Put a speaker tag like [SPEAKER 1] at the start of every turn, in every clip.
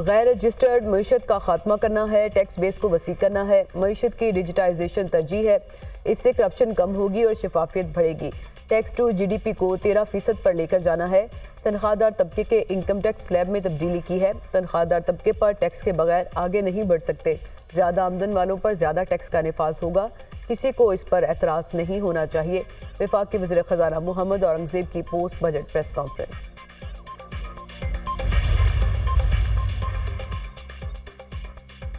[SPEAKER 1] गैर रजिस्टर्ड मीशत का खात्मा करना है, टैक्स बेस को वसी करना है, मीशत की डिजिटाइजेशन तरजीह है, इससे करप्शन कम होगी और शफाफियत बढ़ेगी। टैक्स टू GDP को 13% पर लेकर जाना है। तनख्वाहदार तबके के इनकम टैक्स स्लैब में तब्दीली की है। तनख्वाहदार तबके पर टैक्स के बगैर आगे नहीं बढ़ सकते। ज़्यादा आमदन वालों पर ज़्यादा टैक्स का निफाज होगा, किसी को इस पर एतराज़ नहीं होना चाहिए। वफाकी वज़ीर ख़ज़ाना मोहम्मद औरंगज़ेब की पोस्ट बजट प्रेस कॉन्फ्रेंस।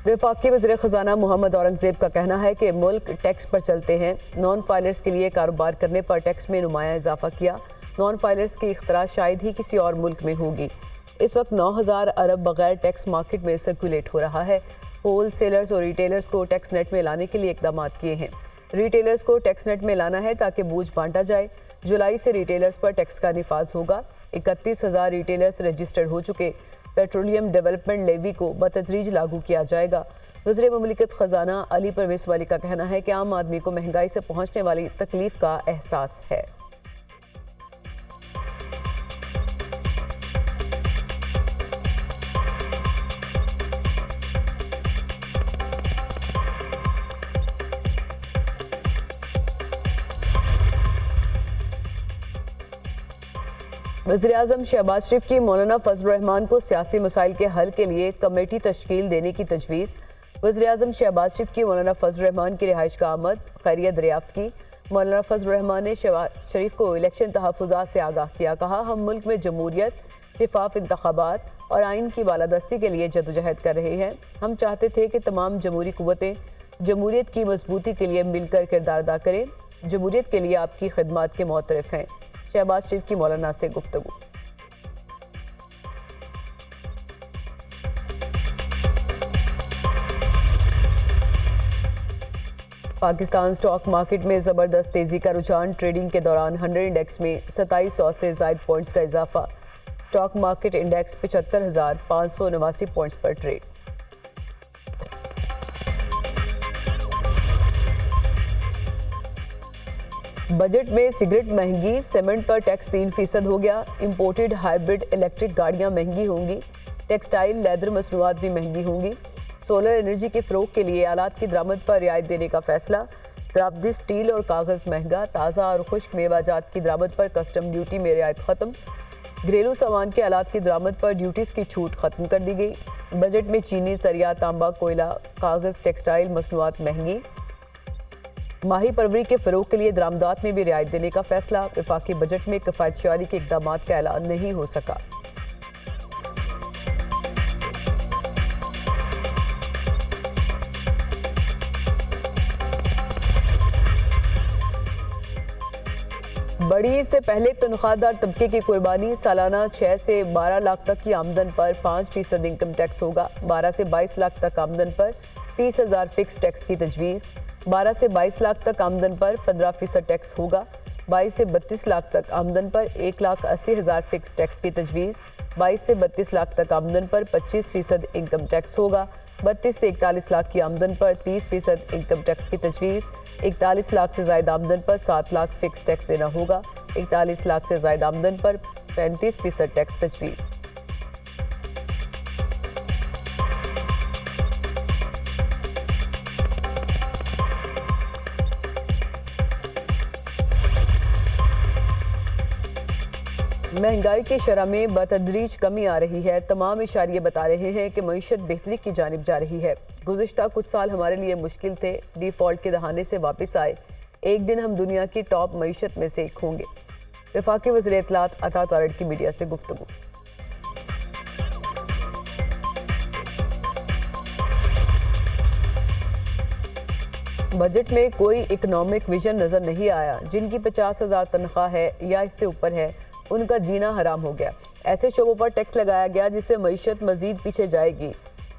[SPEAKER 1] वफाकी वज़ीर ख़ज़ाना मोहम्मद औरंगज़ेब का कहना है कि मुल्क टैक्स पर चलते हैं। नॉन फाइलर्स के लिए कारोबार करने पर टैक्स में नुमाया इजाफा किया। नॉन फाइलर्स की इख्तरा शायद ही किसी और मुल्क में होगी। इस वक्त 9000 अरब बगैर टैक्स मार्केट में सर्कुलेट हो रहा है। होल सेलर्स और रिटेलर्स को टैक्स नेट में लाने के लिए इकदाम किए हैं। रिटेलर्स को टैक्स नेट में लाना है ताकि बोझ बांटा जाए। जुलाई से रिटेलर्स पर टैक्स का निफाज होगा। 31,000 रिटेलर्स रजिस्टर्ड हो चुके। पेट्रोलियम डेवलपमेंट लेवी को बतदरीज लागू किया जाएगा। वज़ीर मुमलिकत ख़ज़ाना अली परवेज़ वाली का कहना है कि आम आदमी को महंगाई से पहुँचने वाली तकलीफ का एहसास है। वज़ीर-ए-आज़म शहबाज शरीफ की मौलाना फजल रहमान को सियासी मसाइल के हल के लिए कमेटी तश्कील देने की तजवीज़। वज़ीर-ए-आज़म शहबाज शरीफ की मौलाना फजल रहमान की रिहाइश का आमद, खैरियत दरियाफ्त की। मौलाना फजल रहमान ने शहबाज शरीफ को इलेक्शन तहफ़्फ़ुज़ात से आगाह किया। कहा, हम मुल्क में जमहूरियत, शफाफ इंतखाबात और आइन की बालादस्ती के लिए जदोजहद कर रहे हैं। हम चाहते थे कि तमाम जमहूरी क़ुव्वतें जमहूरियत की मजबूती के लिए मिलकर किरदार अदा करें। जमहूरियत के लिए आपकी खिदमात के मोतरफ़ हैं। शहबाज शरीफ की मौलाना से गुफ्तगू। पाकिस्तान स्टॉक मार्केट में ज़बरदस्त तेज़ी का रुझान। ट्रेडिंग के दौरान 100 इंडेक्स में 2700 से ज़ायद पॉइंट्स का इजाफा। स्टॉक मार्केट इंडेक्स 75,589 पॉइंट्स पर ट्रेड। बजट में सिगरेट महंगी, सीमेंट पर टैक्स 3% हो गया। इंपोर्टेड हाइब्रिड इलेक्ट्रिक गाड़ियां महंगी होंगी। टेक्सटाइल लेदर मसनूआत भी महंगी होंगी। सोलर एनर्जी के फ़रोग के लिए आलात की दरामद पर रियायत देने का फैसला। दरामदी स्टील और कागज़ महंगा। ताज़ा और खुश्क मेवाजात की दरामद पर कस्टम ड्यूटी में रियायत ख़त्म। घरेलू सामान के आलात की दरामद पर ड्यूटीज़ की छूट ख़त्म कर दी गई। बजट में चीनी, सरिया, तांबा, कोयला, कागज़, टेक्सटाइल मसनूआत महंगी। माही परवरी के फ़रोग के लिए दरामदात में भी रियायत देने का फैसला। वफाकी बजट में किफ़ायतशारी के इक़दामात का ऐलान नहीं हो सका। बड़ी ईद से पहले तनख्वाहदार तबके की कुर्बानी। सालाना 6 से 12 लाख तक की आमदन पर 5% इनकम टैक्स होगा। 12 से 22 लाख तक आमदन पर 30,000 फिक्स टैक्स की तजवीज़। 12 से 22 लाख तक आमदन पर 15% टैक्स होगा। 22 से 32 लाख तक आमदन पर 1,80,000 फिक्स टैक्स की तजवीज़। 22 से 32 लाख तक आमदन पर 25% इनकम टैक्स होगा। 32 से 41 लाख की आमदन पर 30% इनकम टैक्स की तजवीज़। 41 लाख से ज़ायद आमदन पर 7 लाख फिक्स टैक्स देना होगा। 41 लाख से ज़ायद आमदन पर 35% टैक्स तजवीज़। महंगाई की शरह में बतदरीज कमी आ रही है। तमाम इशारे बता रहे हैं कि मईशत बेहतरी की जानिब जा रही है। गुज़िश्ता कुछ साल हमारे लिए मुश्किल थे, डिफ़ॉल्ट के दहाने से वापस आए। एक दिन हम दुनिया की टॉप मईशत में से एक होंगे। वफाकी वज़ीर इत्तलात अता तारड़ की मीडिया से गुफ्तगू। बजट में कोई इकनॉमिक विजन नज़र नहीं आया। जिनकी 50,000 तनख्वाह है या इससे ऊपर है, उनका जीना हराम हो गया। ऐसे शोबों पर टैक्स लगाया गया जिससे मईशत मजीद पीछे जाएगी।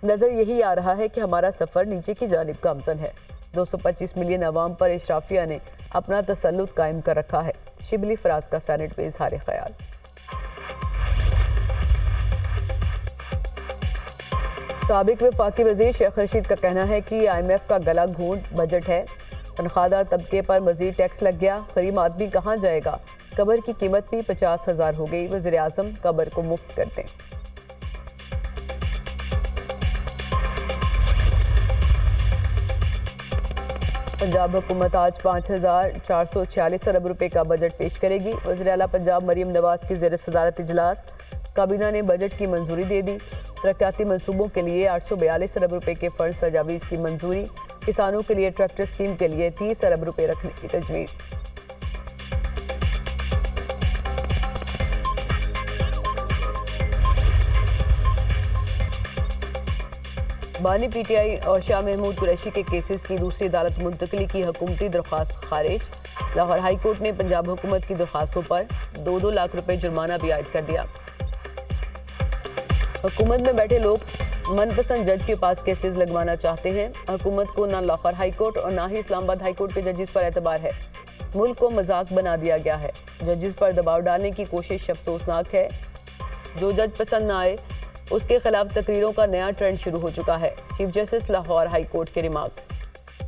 [SPEAKER 1] नज़र यही आ रहा है कि हमारा सफ़र नीचे की जानिब गामज़न है। 225 मिलियन अवाम पर इशराफिया ने अपना तसल्लुत कायम कर रखा है। शिबली फराज का सेनेट में इजहार ख्याल। साबिक वफाकी वज़ीर शेख रशीद का कहना है कि IMF का गला घूंट बजट है। तनख्वाहदार तबके पर मजीद टैक्स लग गया। गरीब आदमी कहाँ जाएगा? कबर की कीमत भी 50,000 हो गई। वज़ीर आज़म कबर को मुफ्त कर दें। पंजाब हुकूमत आज 5,446 अरब रुपए का बजट पेश करेगी। वज़ीर आला पंजाब मरीम नवाज की ज़ेर सदारत इजलास काबीना ने बजट की मंजूरी दे दी। तरक्याती मनसूबों के लिए 842 अरब रुपए के फंड तजावीज़ की मंजूरी। किसानों के लिए ट्रैक्टर स्कीम के लिए 30 अरब रुपए रखने की तजवीज़। बानी पीटीआई और शाह महमूद कुरैशी के केसेस की दूसरी अदालत मुंतकली की हुकूमती दरख्वास्त खारिज। लाहौर हाई कोर्ट ने पंजाब हुकूमत की दरख्वास्तों पर 2-2 लाख रुपए जुर्माना भी आयद कर दिया। हुकूमत में बैठे लोग मनपसंद जज के पास केसेस लगवाना चाहते हैं। हुकूमत को ना लाहौर हाई कोर्ट और ना ही इस्लामाबाद हाई कोर्ट के जजेस पर एतबार है। मुल्क को मजाक बना दिया गया है। जजेस पर दबाव डालने की कोशिश अफसोसनाक है। जो जज पसंद ना आए उसके खिलाफ तकरीरों का नया ट्रेंड शुरू हो चुका है। Chief justice Lahore high court के रिमार्क्स।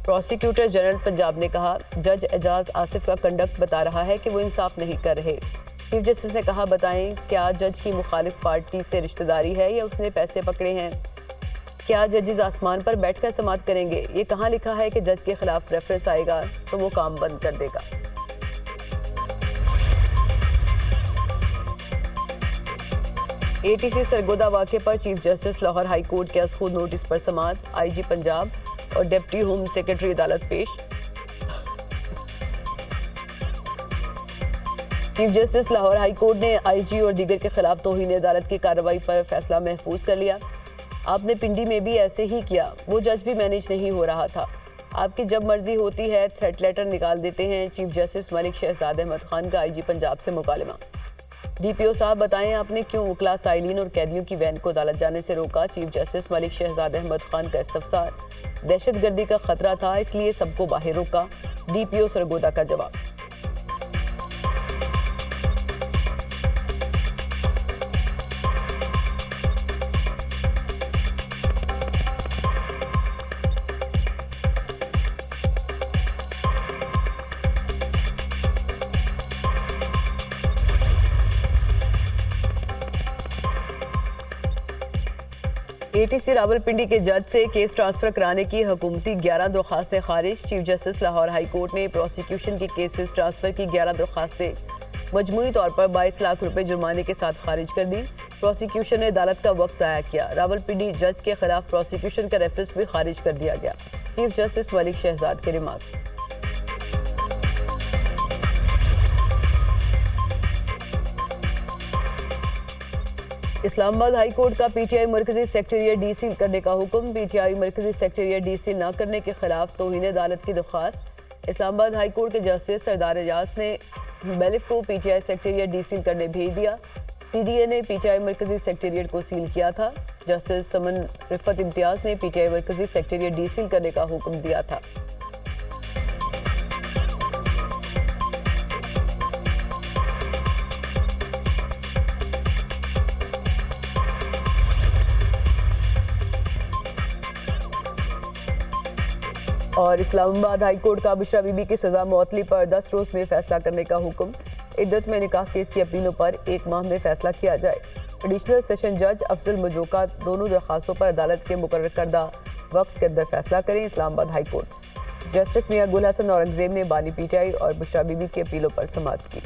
[SPEAKER 1] प्रोसिक्यूटर जनरल पंजाब ने कहा, जज एजाज आसिफ का कंडक्ट बता रहा है कि वो इंसाफ नहीं कर रहे। चीफ जस्टिस ने कहा, बताएं क्या जज की मुखालिफ पार्टी से रिश्तेदारी है या उसने पैसे पकड़े हैं? क्या जजेस आसमान पर बैठकर समाअत करेंगे? ये कहाँ लिखा है कि जज के खिलाफ रेफरेंस आएगा तो वो काम बंद कर देगा। एटीसी सरगोदा वाक़े पर chief justice Lahore high court के खुद नोटिस पर समाअत। आईजी पंजाब और डिप्टी होम सेक्रेटरी अदालत पेश। Chief justice Lahore high court ने आईजी और दीगर के खिलाफ तौहीन अदालत की कार्रवाई पर फैसला महफूज कर लिया। आपने पिंडी में भी ऐसे ही किया, वो जज भी मैनेज नहीं हो रहा था। आपकी जब मर्जी होती है थ्रेट लेटर निकाल देते हैं। चीफ जस्टिस मलिक शहजाद अहमद खान का आईजी पंजाब से मुकालमा। डीपीओ साहब बताएं आपने क्यों वकला साइलिन और कैदियों की वैन को अदालत जाने से रोका? चीफ जस्टिस मलिक शहजाद अहमद खान का इस्तफसार। दहशतगर्दी का खतरा था इसलिए सबको बाहर रोका। डीपीओ सरगोदा का जवाब। एटीसी रावलपिंडी के जज से केस ट्रांसफर कराने की हुकूमती 11 दरख्वास्तें खारिज। Chief justice Lahore high court ने प्रोसिक्यूशन की केसेस ट्रांसफर की 11 दरख्वास्तें मजमूई तौर पर 22 लाख रुपए जुर्माने के साथ खारिज कर दी। प्रोसिक्यूशन ने अदालत का वक्त ज़ाया किया। रावलपिंडी जज के खिलाफ प्रोसिक्यूशन का रेफरेंस भी खारिज कर दिया गया। चीफ जस्टिस मलिक शहजाद के रिमार्क। इस्लामाबाद हाई कोर्ट का पीटीआई मरकजी सेक्रेटेरिएट डीसील करने का हुक्म। पीटीआई मरकजी सेक्रेटेरिएट डीसील न करने के खिलाफ तौहीन अदालत की दरख्वास्त। इस्लामाबाद हाई कोर्ट के जस्टिस सरदार एजाज ने बेलिफ को पीटीआई सेक्रेटेरिएट डीसील करने भेज दिया। पीडीए ने पीटीआई मरकजी सेक्रेटेरिएट को सील किया था। जस्टिस समन रिफत इम्तियाज ने पीटीआई मरकजी सेक्रेटेरिएट डीसील करने का हुक्म दिया था। और इस्लामाबाद हाई कोर्ट का बुशरा बीबी की सज़ा मुअत्तली पर 10 रोज़ में फैसला करने का हुक्म। इद्दत में निकाह केस की अपीलों पर 1 माह में फैसला किया जाए। एडिशनल सेशन जज अफजल मजोका दोनों दरख्वास्तों पर अदालत के मुकर्रर करदा वक्त के अंदर फैसला करें। Islamabad high court. जस्टिस मियां गुल हसन औरंगजेब ने बानी पीटीआई और बुशरा बीबी की अपीलों पर समाअत की।